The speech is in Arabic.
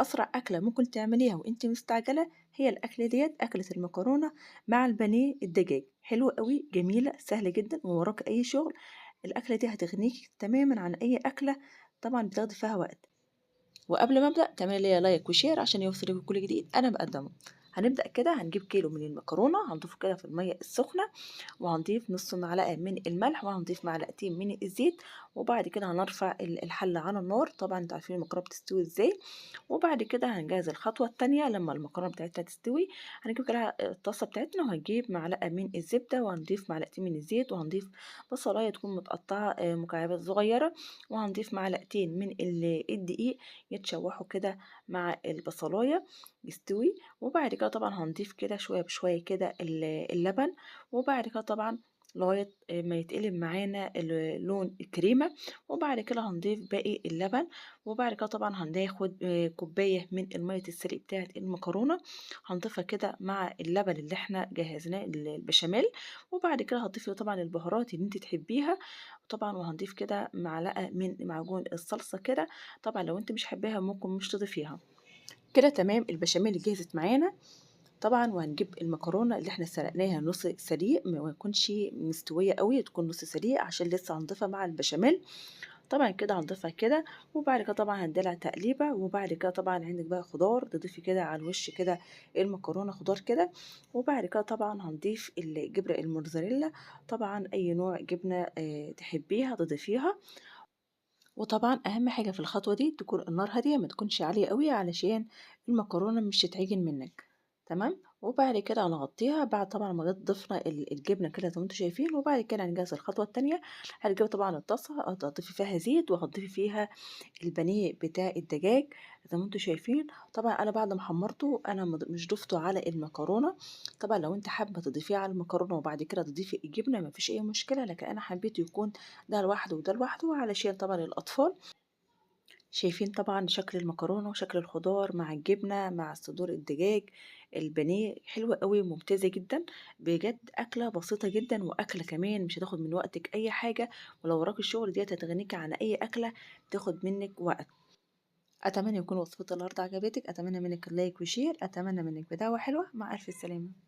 أسرع أكلة ممكن تعمليها وأنتِ مستعجلة هي الأكلة ديّة، أكلة المكرونة مع البانيه الدجاج، حلوة أوي، جميلة، سهلة جدًا وما وراكِ أي شغل، الأكلة دي هتغنيكِ تمامًا عن أي أكلة طبعًا بتاخدي فيها وقت. وقبل ما أبدأ تعملي ليا لايك وشير عشان يوصلك كل جديد أنا باقدّمه. هنبدأ كده هنجيب كيلو من المكرونة هنضيفه كده في المَيّة السخنة، وهنضيف نُص معلقة من الملح، وهنضيف معلقتين من الزيت، وبعد كده هنرفع الحلة على النار، طبعًا أنتم عارفين المكرونة بتستوي إزاي، وبعد كده هنجهّز الخطوة التانية لمّا المكرونة بتاعتنا تستوي، هنجيب كده الطاسة بتاعتنا وهنجيب معلقة من الزبدة، وهنضيف معلقتين من الزيت، وهنضيف بصلاية تكون متقطعة مكعبات صغيرة، وهنضيف معلقتين من الدقيق يتشوحوا كده مع البصلاية يستوي، وبعد كده طبعًا هنضيف كده شوية بشوية كده اللبن، وبعد كده طبعًا لغاية ما يتقلب معانا لون الكريمة، وبعد كده هنضيف باقي اللبن، وبعد كده طبعًا هناخد كوباية من المَيّة السلق بتاعة المكرونة، هنضيفها كده مع اللبن اللي إحنا جهزناه البشاميل، وبعد كده هتضيفي طبعًا البهارات اللي أنتِ تحبيها، طبعًا وهنضيف كده معلقة من معجون الصلصة كده، طبعًا لو أنتِ مش حاباها ممكن مش تضيفيها. كده تمام البشاميل جهزت معانا، طبعًا وهنجيب المكرونة اللي إحنا سلقناها نُص سليق ما تكونش مستوية أوي، تكون نُص سليق عشان لسه هنضيفها مع البشاميل، طبعًا كده هنضيفها كده، وبعد كده طبعًا هندّي لها تقليبة، وبعد كده طبعًا عندِك بقى خضار تضيفي كده على الوش كده المكرونة خضار كده، وبعد كده طبعًا هنضيف الجبنة الموتزاريلا، طبعًا أي نوع جبنة تحبيها تضيفيها. وطبعًا أهم حاجة في الخطوة دي تكون النار هادية ما تكونش عالية أوي علشان المكرونة مش تتعجن منِّك، تمام، وبعد كده هنغطيها بعد طبعًا ما ضفنا الجبنة كده زي ما أنتم شايفين، وبعد كده هنجهز الخطوة التانية، هتجيبي طبعًا الطاسة هتضيفي فيها زيت وهتضيفي فيها البانيه بتاع الدجاج زي ما أنتم شايفين، طبعًا أنا بعد ما حمّرته أنا مش ضفته على المكرونة، طبعًا لو أنتِ حابة تضيفيه على المكرونة وبعد كده تضيفي الجبنة ما فيش أي مشكلة، لكن أنا حبيت يكون ده لوحده وده لوحده علشان طبعًا الأطفال. شايفين طبعًا شكل المكرونة وشكل الخضار مع الجبنة مع صدور الدجاج، البانيه حلوة أوي وممتازة جدًا، بجد أكلة بسيطة جدًا وأكلة كمان مش هتاخد من وقتِك أي حاجة، ولو وراكِ الشغل ديّة هتغنيكِ عن أي أكلة بتاخد منِّك وقت. أتمنى يكون وصفتي النهارده عجبتِك، أتمنى منِّك لايك وشير، أتمنى منِّك بدعوة حلوة، مع ألف سلامة.